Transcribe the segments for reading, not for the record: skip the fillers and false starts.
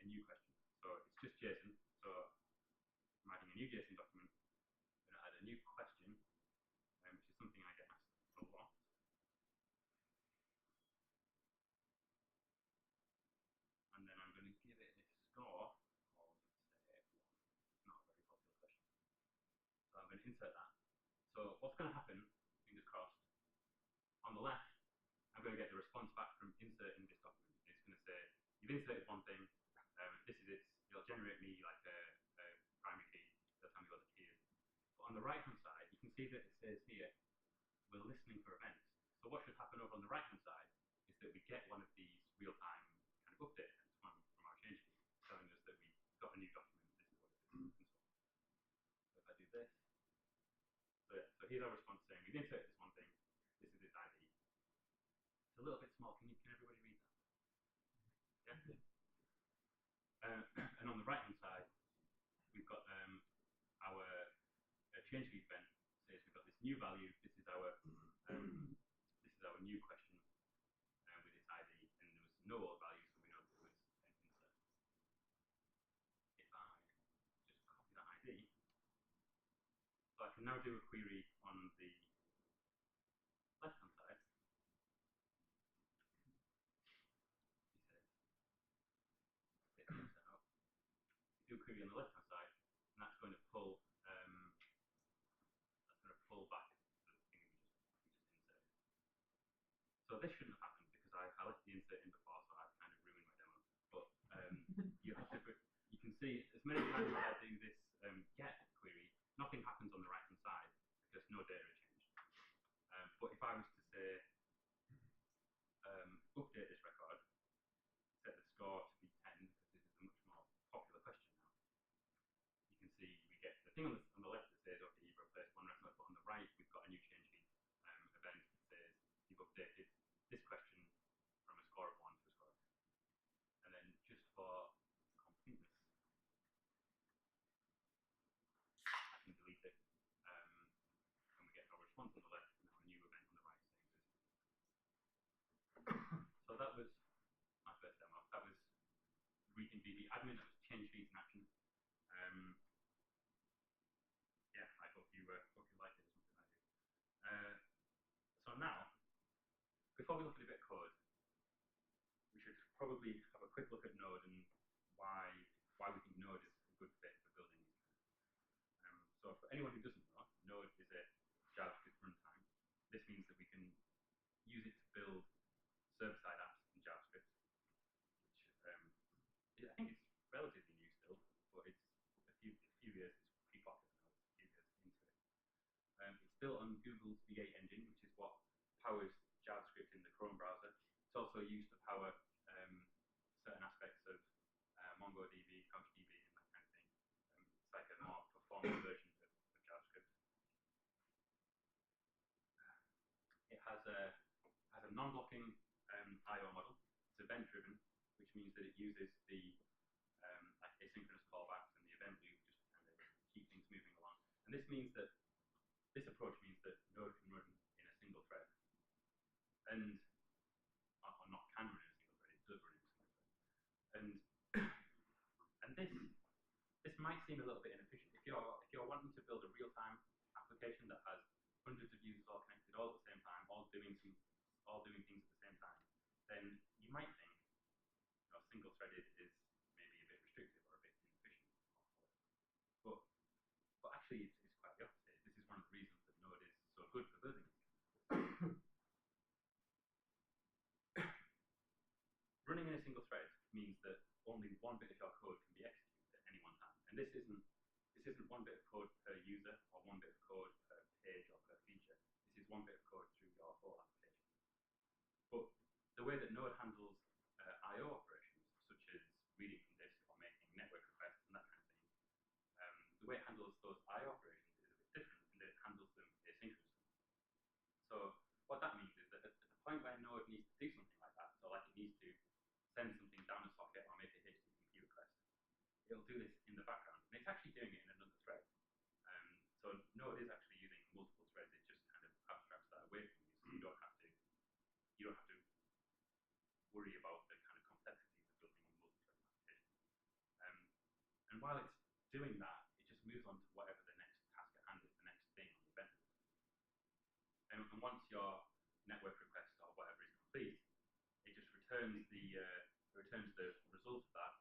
a new question. So it's just JSON. So I'm adding a new JSON document. I'm going to add a new question, which is something I get asked a lot. And then I'm going to give it a score of, say, 1. Not a very popular question. So I'm going to insert that. So what's going to happen, fingers crossed, on the left, I'm going to get the response back from inserting this document. It's going to say, you've inserted one thing, this is it. It'll generate me like a primary key. It'll tell me what the key is. But on the right-hand side, you can see that it says here, we're listening for events. So what should happen over on the right-hand side is that we get one of these real-time kind of update events from our change key, telling us that we got a new document, this is what it is, and so on. So if I do this, so here's our response saying, we've inserted this one thing, this is its ID. It's a little bit small, can everybody read that? Yeah? And on the right-hand side, we've got our change key event says we've got this new value. This is our new question with its ID, and there was no old value, so we know that it was an insert. If I just copy that ID, so I can now do a query on the left-hand side. He says, do a query on the left-hand side, and that's going to pull back the thing we just inserted. So this shouldn't have happened because I left the insert in before, so I've kind of ruined my demo. But you can see as many times as I do this get query, nothing happens on the right-hand side because no data changed. But if I was to say update this record, set the score to be 10 because this is a much more popular question now, you can see we get the thing on the left that says, okay, you've replaced one record, but on the right, we've got a new change key event that says you've updated this question from a score of 1 to a score of 10. And then just for completeness, I can delete it. And we get our response on the left and our new event on the right saying this. So that was my first demo. That was RethinkDB admin, that was change keys in action. Yeah, I hope you like it as much as I do. So now, before we look at a bit of code, we should probably have a quick look at Node and why we think Node is a good fit for building these things. So for anyone who doesn't know, Node is a JavaScript runtime. This means that we can use it to build server-side apps in JavaScript, which I think it's relatively new still, but it's a few years, it's pretty popular now, a few years into it. It's built on Google's V8 engine, which is what powers JavaScript in the Chrome browser. It's also used to power certain aspects of MongoDB, CouchDB, and that kind of thing. It's like a more performant version of JavaScript. It has a non-blocking I/O model. It's event-driven, which means that it uses the asynchronous callbacks and the event loop just to kind of keep things moving along. And this approach means that Node can run in a single thread. And or not can run in a single thread, it does run in a single thread. And this might seem a little bit inefficient. If you're wanting to build a real-time application that has hundreds of users all connected all at the same time, all doing things at the same time, then you might think single-threaded is maybe a bit restrictive or a bit inefficient. But actually, it's quite the opposite. This is one of the reasons that Node is so good for building these. Running in a single thread means that only one bit of your code can be executed at any one time. And this isn't one bit of code per user or one bit of code per page or per feature. This is one bit of code through your whole application. But the way that Node handles I/O operations, such as reading from disk or making network requests and that kind of thing, the way it handles those I/O operations is a bit different in that it handles them asynchronously. So what that means is that at the point where Node needs to do something like that, so like it needs to send something down a socket or make a HTTP request, it'll do this in the background. And it's actually doing it in another thread. So Node is actually using multiple threads. It just kind of abstracts that away from you, so you don't have to worry about the kind of complexities of building a multi-threaded application. while it's doing that, it just moves on to whatever the next task at hand is, the next thing on the event list. And once your network request or whatever is complete, it just returns the result of that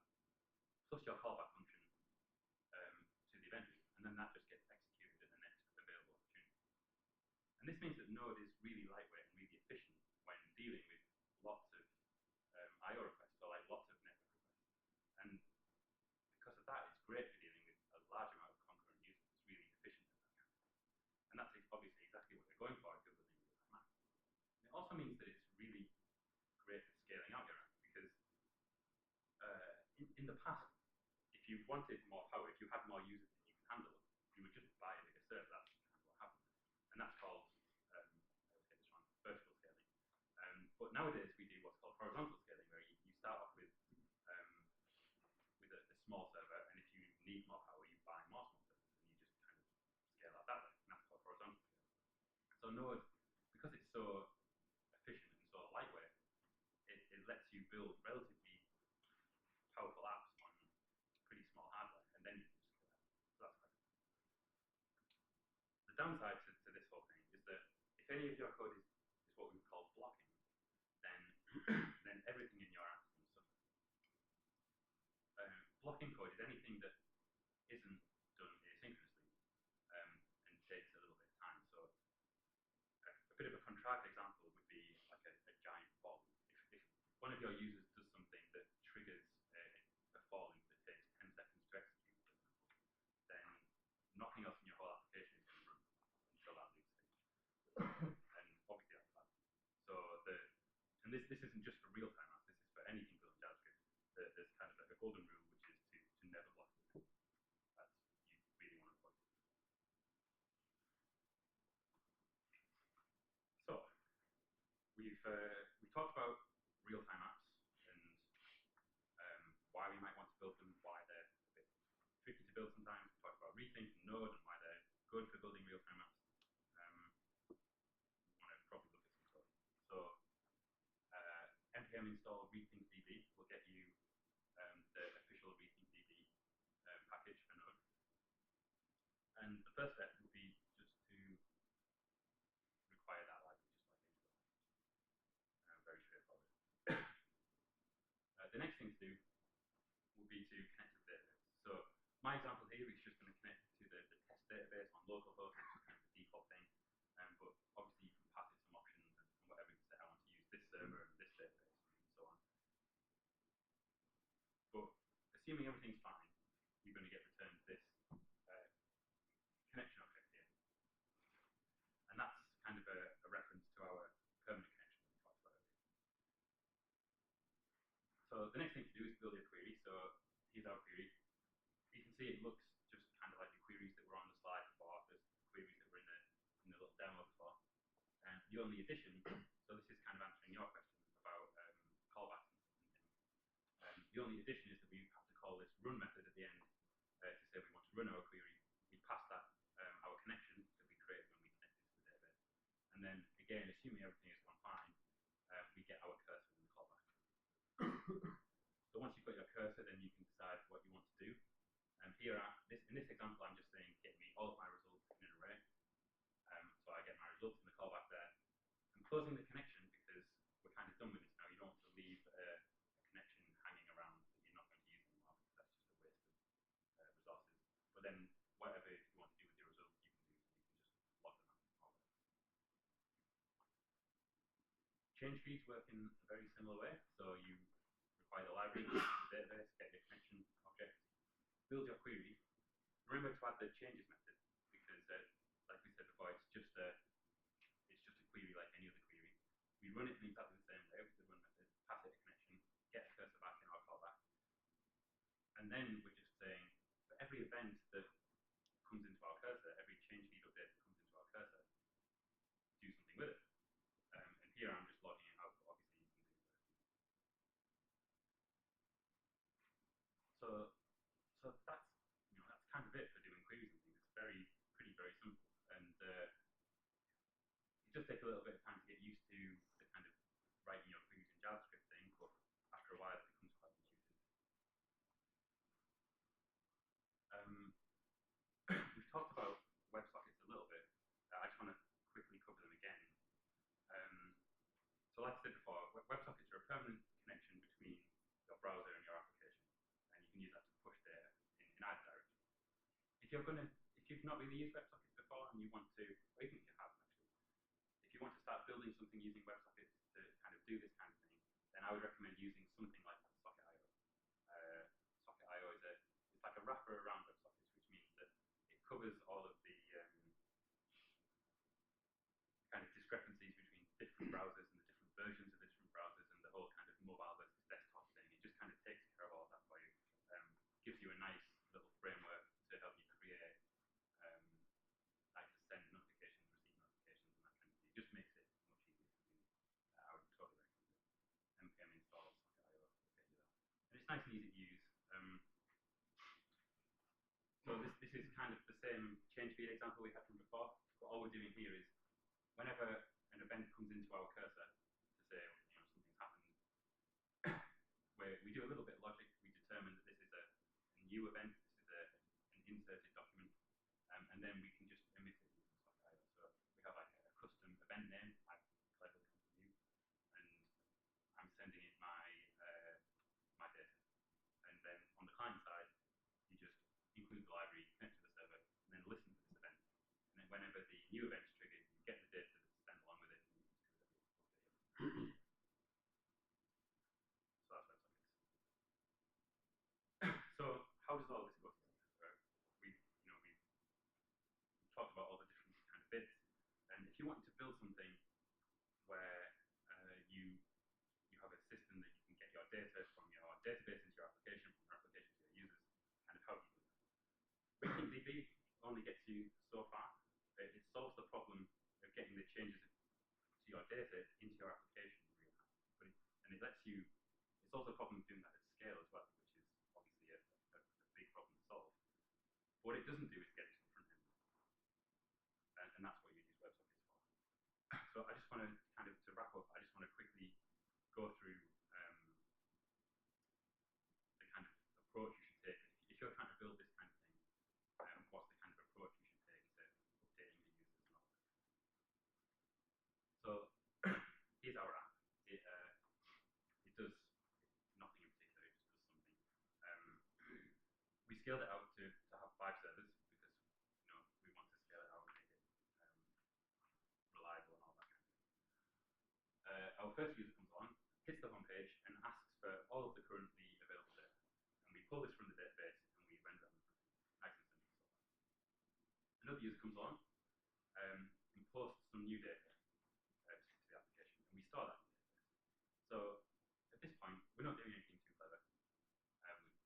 plus your callback function to the event loop, and then that just gets executed at the next available opportunity. And this means that Node is really lightweight and really efficient when dealing with lots of I/O requests, or like lots of network requests. And because of that, it's great for dealing with a large amount of concurrent users. It's really efficient at that. And that's obviously exactly what you're going for if you're building real-time apps. It also means that it's really great for scaling out your app, because in the past, if you wanted more power, if you had more users than you could handle, you would just buy a bigger server. That's kind of what happened. And that's called, I always get this wrong, vertical scaling. But nowadays we do what's called horizontal scaling, where you start off with a small server, and if you need more power, you buy more small servers, and you just kind of scale out that way. And that's called horizontal scaling. So Node, because it's so efficient and so lightweight, it lets you build relatively powerful apps on pretty small hardware, and then you can just scale out. So that's quite good. The downside to this whole thing is that if any of your code is what we would call blocking, then then everything in your app is going to suffer. Blocking code is anything that isn't done asynchronously and takes a little bit of time. So a bit of a contrived example would be like a giant for loop. If one of your users does something that triggers a for loop that takes 10 seconds to execute, for example, then nothing else in your whole application is going to run until that loop's finished. And obviously that's bad. So and this isn't just for real-time apps, this is for anything built in JavaScript. There's kind of like a golden rule, which is to never block the loop. That's, you really want to avoid it. So we've talked about real-time apps and why we might want to build them, why they're a bit tricky to build sometimes. We talked about Rethink and Node and why they're good for building real-time apps. We want to probably look at some code. So npm install RethinkDB will get you the official RethinkDB package for Node. And the first step would be just to require that library, just like any other language. Very straightforward. The next thing to do would be to connect to the database. So my example here is just going to connect to the test database on localhost, which is kind of the default thing. But obviously you can pass it some options and whatever you set. I want to use this server and this database and so on. But assuming everything's fine, you're going to get returned this connection object here. And that's kind of a reference to our permanent connection that we talked about earlier. So the next thing to do is build your query. So here's our query. You can see it looks just kind of like the queries that were on the slide before, the queries that were in the little demo before. And the only addition, so this is kind of answering your question about callbacks and things. The only addition is that we have to call this run method at the end to say we want to run our query. We pass that our connection that we created when we connected to the database. And then again, assuming everything has gone fine, we get our cursor in the callback. So once you've got your cursor, then you can decide what you want to do. And here, in this example, I'm just saying get me all of my results in an array. So I get my results in the callback there. I'm closing the connection because we're kind of done with this now. You don't want to leave a connection hanging around that you're not going to use anymore, because that's just a waste of resources. But then whatever you want to do with your results, you can do. You can just log them out or whatever. Change feeds work in a very similar way. So you require the library, the database, get your connection object, build your query. Remember to add the changes method, because like we said before, it's just a query like any other query. We run it in exactly the same way with the run method, pass it a connection, get the cursor back in our callback. And then we're just saying, for every event that comes into our cursor, every change feed update that comes into our cursor, do something with it. And here I'm just logging it out, but obviously you can do so that's kind of it for doing queries and things. It's very simple, and it does take a little bit of time to get used to the kind of writing your queries in JavaScript thing, but after a while it becomes quite intuitive. WebSockets are a permanent connection between your browser and your application, and you can use that to push data in either direction. If you've not really used WebSockets before and you want to, or even if you have actually, if you want to start building something using WebSockets to kind of do this kind of thing, then I would recommend using something like Socket.io. Socket.io it's like a wrapper around WebSockets, which means that it covers all of the kind of discrepancies between different browsers and the different versions of the different browsers and the whole kind of mobile versus desktop thing. It just kind of takes care of all that for you. Gives you a nice little framework to help you create like to send notifications, receive notifications, and that kind of thing. It just makes it much easier for you. I would totally recommend it. npm install Socket.io will get you that. And it's nice and easy to use. So this is kind of the same change feed example we had from before, but all we're doing here is whenever an event comes into our cursor to say, something's happened, we do a little bit of logic. We determine that this is a new event, this is an inserted document, and then we can just emit it using Socket.io. So we have like a custom event name. I've cleverly gone to new, and I'm sending it my data. And then on the client side, you just include the library, connect to the server, and then listen to this event. And then whenever the new event is triggered, you get the data that's sent along with it, and you just do it. So that's WebSockets. So how does all this go together? We've talked about all the different kind of bits, and if you want to build something where you have a system that you can get your data from your database into your application, from your application to your users, kind of how do you do that? RethinkDB only gets you so far. It solves the problem of getting the changes to your data into your application in real time. And it solves the problem of doing that at scale as well, which is obviously a big problem to solve. But what it doesn't do is get it to the front end. And that's what you use WebSockets for. So I just want to kind of, to wrap up, I just want to quickly go through the kind of approach you should take. If you're trying to build this kind of thing, what's the kind of approach you should take to updating your users and all that. So here's our app. It does nothing in particular, it just does something. We scaled it out to have 5 servers because we want to scale it out and make it reliable and all that kind of thing. Our first user comes on, hits the home page, and asks for all of the currently available data. And we pull this from the database and we render it on the front end. Nice and simple so far. Another user comes on and posts some new data to the application, and we store that in the database. So at this point, we're not doing anything too clever.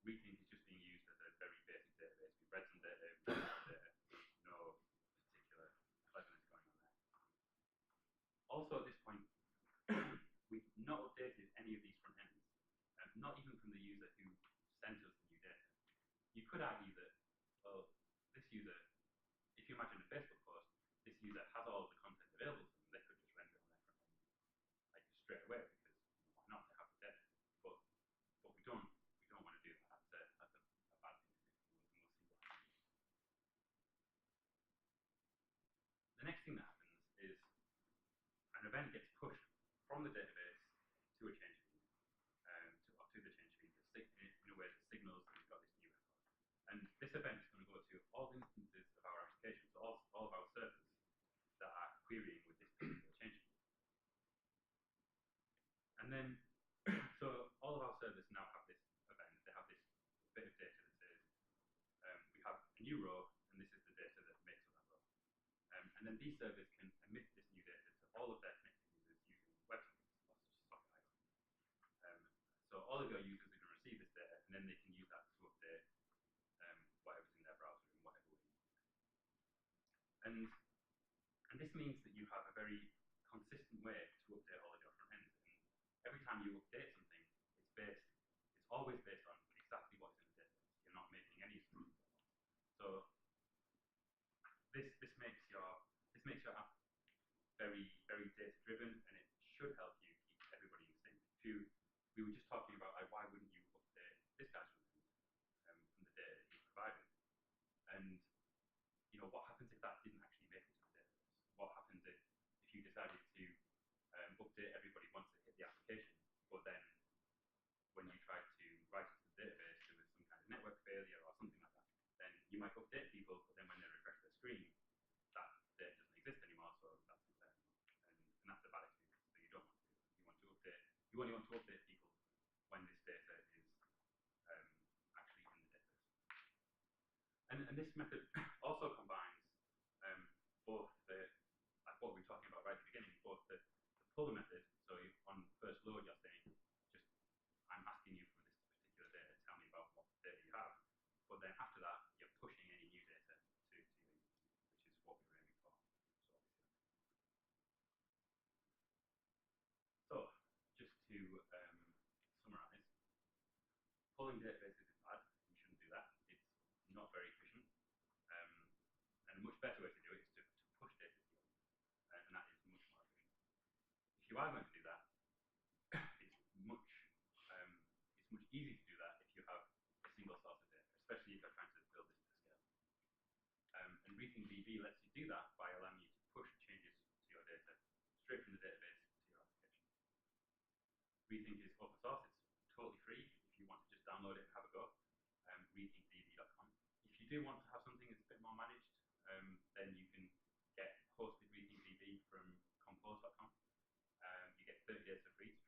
Rethink is just being used as a very basic database. We've read some data, we've read some data, no particular cleverness going on there. Also at this point, we've not updated any of these front ends, not even from the user who sent us the new data. You could argue that, well, this user, if you imagine a Facebook post, this user has all of the content available to them. They could just render it on their front end like straight away because why not? They have the data. But we don't want to do that. That's a bad thing to do. And we'll see what happens. The next thing that happens is an event gets pushed from the database to a change feed, to the change feed in a way that signals that we've got this new record. And this event is going to go to all instances of our application, so all of our servers that are querying with this particular change feed. And then, so all of our servers now have this event. They have this bit of data that says we have a new row, and this is the data that makes up that row. And then these servers can emit this new data to all of their connected users using WebSockets or Socket.io. So all of your users are going to receive this data, and then they can use that to update whatever's in their browser in whatever way you need. And this means that you have a very consistent way to update all of your front ends. And every time you update something, it's always based on exactly what is in the database. You're not making any assumptions at all. So this makes your app very, very data driven, and it should help you keep everybody in sync. We were just talking about like, why wouldn't you update this guy's front end from the data that you provided? And what happens if that didn't actually make it to the database? What happens if you decided to update everybody once it hit the application, but then when you try to write it to the database, there was some kind of network failure or something like that, then you might update people, but then when they refresh their screen, that data doesn't exist anymore, so that's not there anymore. And that's a bad experience. So you don't want to do that. You only want to update people when this data is actually in the database. And this method also combines both like what we were talking about right at the beginning, both the pull method. So on first load, you're saying, I'm asking you for this particular data, tell me about what data you have. But then after that, you're pushing any new data to your user, which is what we're aiming for. So just to summarize, pulling databases is bad. You shouldn't do that. It's not very efficient. And a much better way to do it is to push data to you, and that is much more efficient. If you are going to do that, it's much easier to do that if you have a single source of data, especially if you're trying to build this to scale. And RethinkDB lets you do that by allowing you to push changes to your data straight from the database to your application. Rethink is open source. It's totally free. If you want to just download it and have a go, rethinkdb.com. If you do want to have something that's a bit more managed, then you can get hosted RethinkDB from compose.com. You get 30 days for free to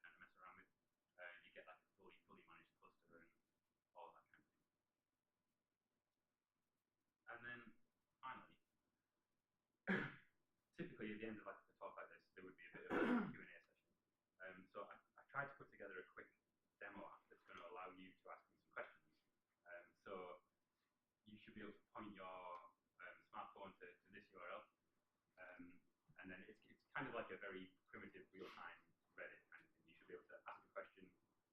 kind of mess around with. You get like a fully managed cluster and all that kind of thing. And then finally, typically at the end of like a talk like this, there would be a bit of a Q&A session. So I tried to put together a quick demo app that's going to allow you to ask me some questions. So you should be able to point your smartphone to this URL, and then it's kind of like a very primitive real-time Reddit kind of thing. You should be able to ask a question,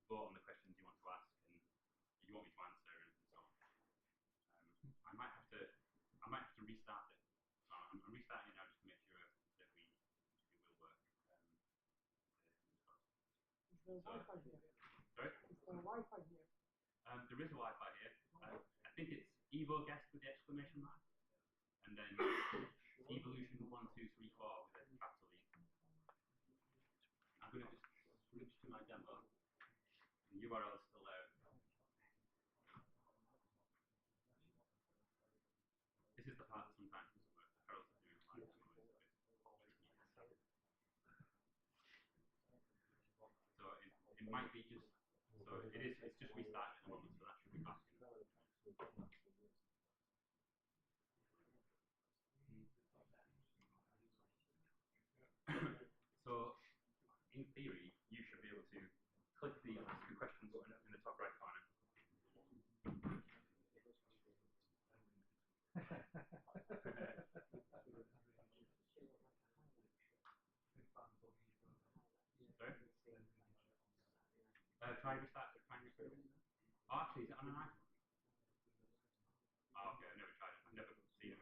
vote on the questions you want to ask, and you want me to answer, and so on. I might have to restart it. So I'm restarting it now just to make sure that it will work. Is there Wi-Fi here? Sorry? Is there Wi-Fi here? There is a Wi-Fi here. I think it's Evo guest with the exclamation mark, and then evolution 1234 with a capital E. I'm going to just switch to my demo. The URL is still there. This is the part that sometimes doesn't work. Harold's doing it live. So it might be just, so it's just restarted at the moment, so that should be back in. So in theory, you should be able to click the ask a question button in the top right corner. Sorry? Try restart it. Oh, actually, is it on an iPhone? Oh, okay, I've never tried it. I've never seen it.